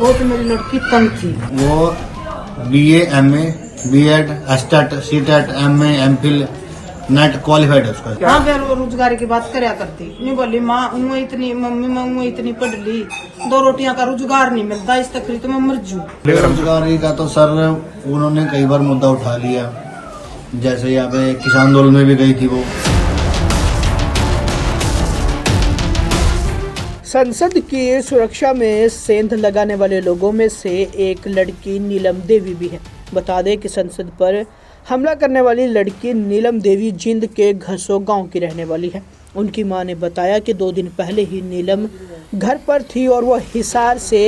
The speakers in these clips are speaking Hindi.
बहुत मेरी लड़की तंग थी। वो BA MA B.Ed estate CTET MA MPhil net qualified है उसका। हाँ बेरोजगारी की बात करया करती नहीं, बोली माँ उँ इतनी मम्मी मैं उँ इतनी पढ़ ली, 2 रोटियां का रोजगार नहीं मिलता, इस तकलीफ तो मैं मर जूँ। बेरोजगारी का तो सर उन्होंने कई बार मुद्दा उठा लिया, जैसे यहाँ पे किसान आंदोलन में भी गई थी वो। संसद की सुरक्षा में सेंध लगाने वाले लोगों में से एक लड़की नीलम देवी भी है। बता दें कि संसद पर हमला करने वाली लड़की नीलम देवी जिंद के घसो गांव की रहने वाली है। उनकी मां ने बताया कि 2 दिन पहले ही नीलम घर पर थी और वह हिसार से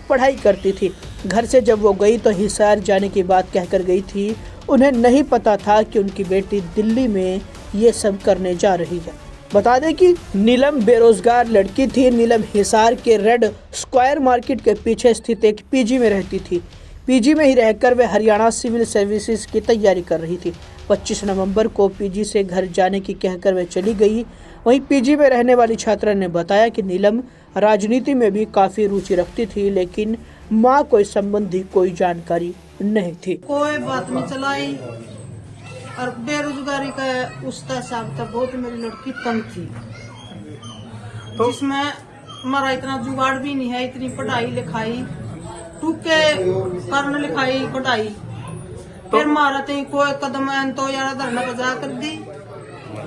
पढ़ाई करती थी। घर से जब वो गई तो हिसार जाने की बात कहकर गई थी। उन्हें नहीं पता था कि उनकी बेटी दिल्ली में ये सब करने जा रही है। बता दें कि नीलम बेरोजगार लड़की थी। नीलम हिसार के रेड स्क्वायर मार्केट के पीछे स्थित एक पीजी में रहती थी। पीजी में ही रहकर वे हरियाणा सिविल सर्विसेज की तैयारी कर रही थी। 25 नवंबर को पीजी से घर जाने की कहकर वे चली गई। वहीं पीजी में रहने वाली छात्रा ने बताया कि नीलम राजनीति में भी काफी रुचि रखती थी, लेकिन मां कोई संबंधी कोई जानकारी नहीं थी। कोई बात नहीं चलाई और बेरोजगारी का उसका हिसाब था। बहुत मेरी लड़की तंग थी, तो जिसमें हमारा इतना जुगाड़ भी नहीं है, इतनी पढ़ाई लिखाई टूके करने लिखाई पढ़ाई, फिर मारा तो कोई कदम तो यार धरना बजा कर दी।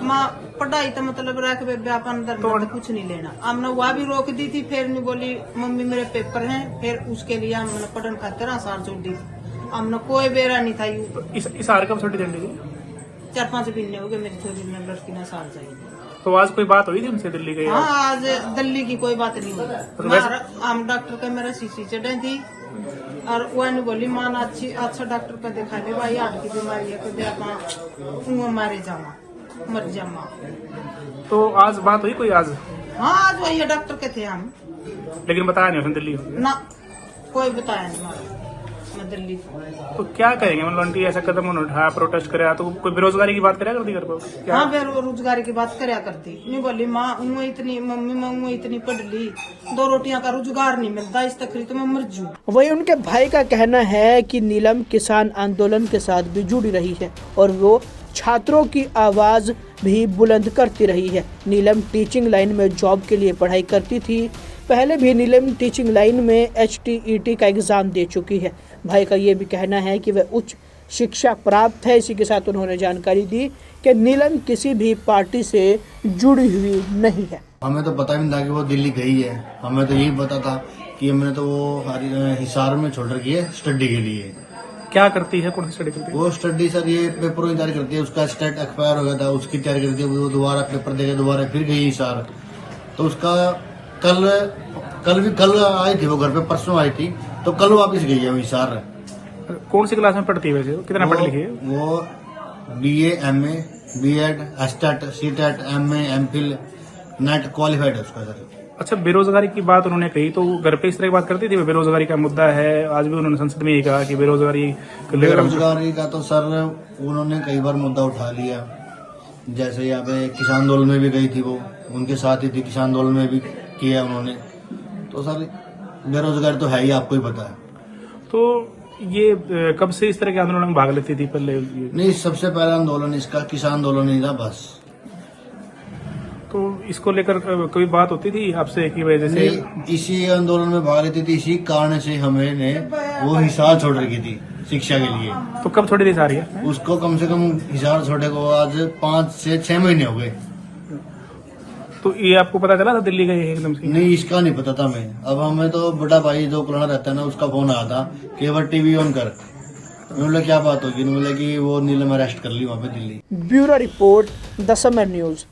माँ पढ़ाई तो मतलब रख व्यापन धरना तो कुछ नहीं लेना। हमने वह भी रोक दी थी, फिर नहीं बोली मम्मी मेरे पेपर हैं, फिर उसके लिए हमने पढ़न खातिर आसार छोड़ दी। हमने कोई बेरा नहीं था। इस हार कब छोटी दंडी 4-5 महीने हो गए मेरी छोरी में लड़की ना साल चाहिए। तो आज कोई बात हुई थी उनसे दिल्ली गई? हाँ आज दिल्ली की कोई बात नहीं हुई। हम डॉक्टर का मेरा सीसी चढ़े थी और वह नहीं बोली माँ अच्छा डॉक्टर का दिखा दे भाई, हार्ट की बीमारी है तो दे मारे जावा मर जामा। तो आज बात हुई कोई आज? हाँ आज वही डॉक्टर के थे हम, लेकिन बताया नहीं उसने दिल्ली ना कोई बताया नहीं हमारा दिल्ली। तो क्या करेंगे मतलब आंटी ऐसा कदम उन्होंने उठाया, प्रोटेस्ट कराया, तो कोई बेरोजगारी की बात कराया करती घर पर? हाँ बेरोजगारी की बात कराया करती नहीं, बोली माँ उँ इतनी मम्मी मैं उँ इतनी पढ़ ली, 2 रोटियां का रोजगार नहीं मिलता, इस तकलीफ तो मैं मर जूँ। वहीं उनके भाई का कहना है कि नीलम किसान आंदोलन के साथ भी जुड़ी रही है और वो छात्रों की आवाज भी बुलंद करती रही है। नीलम टीचिंग लाइन में जॉब के लिए पढ़ाई करती थी। पहले भी नीलम टीचिंग लाइन में HTET का एग्जाम दे चुकी है। भाई का ये भी कहना है कि वह उच्च शिक्षा प्राप्त है। इसी के साथ उन्होंने जानकारी दी कि नीलम किसी भी पार्टी से जुड़ी हुई नहीं है। हमें तो पता भी नहीं था कि वो दिल्ली गई है। हमें तो यही पता था कि हमने तो वो हिसार में छोड़ रखी है स्टडी के लिए। क्या करती है, कौन सी स्टडी करती है? वो स्टडी सर ये पेपरों की तैयारी करती है। उसका स्टेट एक्सपायर हो गया था, उसकी तैयारी करती है। वो दोबारा पेपर देके दोबारा फिर गई हिसार। तो उसका कल आई थी वो घर पे, परसों आई थी, तो कल वापस गई है वो हिसार। कौन सी क्लास में पढ़ती है वैसे? कितना पढ़ लिखी है वो BA MA B.Ed estate CTET MA MPhil net qualified है उसका सर। अच्छा, बेरोजगारी की बात उन्होंने कही तो घर पे इस तरह की बात करती थी? बेरोजगारी का मुद्दा है, आज भी उन्होंने संसद में यही कहा कि बेरोजगारी का तो सर उन्होंने कई बार मुद्दा उठा लिया, जैसे यहाँ पे किसान आंदोलन में भी गई थी वो, उनके साथ ही थी, किसान आंदोलन में भी किया उन्होंने। तो सर बेरोजगारी तो है ही, आपको ही पता है। तो ये कब से इस तरह के आंदोलन में भाग लेती थी पहले? नहीं, सबसे पहला आंदोलन इसका किसान आंदोलन ही था बस। तो इसको लेकर कोई बात होती थी आपसे कि वजह से? इसी आंदोलन में भाग लेती थी, इसी कारण से हमने वो हिसार छोड़ रखी थी शिक्षा के लिए। तो कब छोड़ी थी सारी है? उसको कम से कम हिसार छोड़े को आज 5 से 6 महीने हो गए। तो ये आपको पता चला था दिल्ली गई एकदम से? नहीं, इसका नहीं पता था मैं। अब हमें तो बड़ा भाई जो पुराना रहता है ना, उसका फोन आया था कि वो टीवी ऑन कर। बोला क्या बात होगी? बोला कि वो नीलम अरेस्ट कर ली वहाँ पे Delhi. Bureau report, the summer news.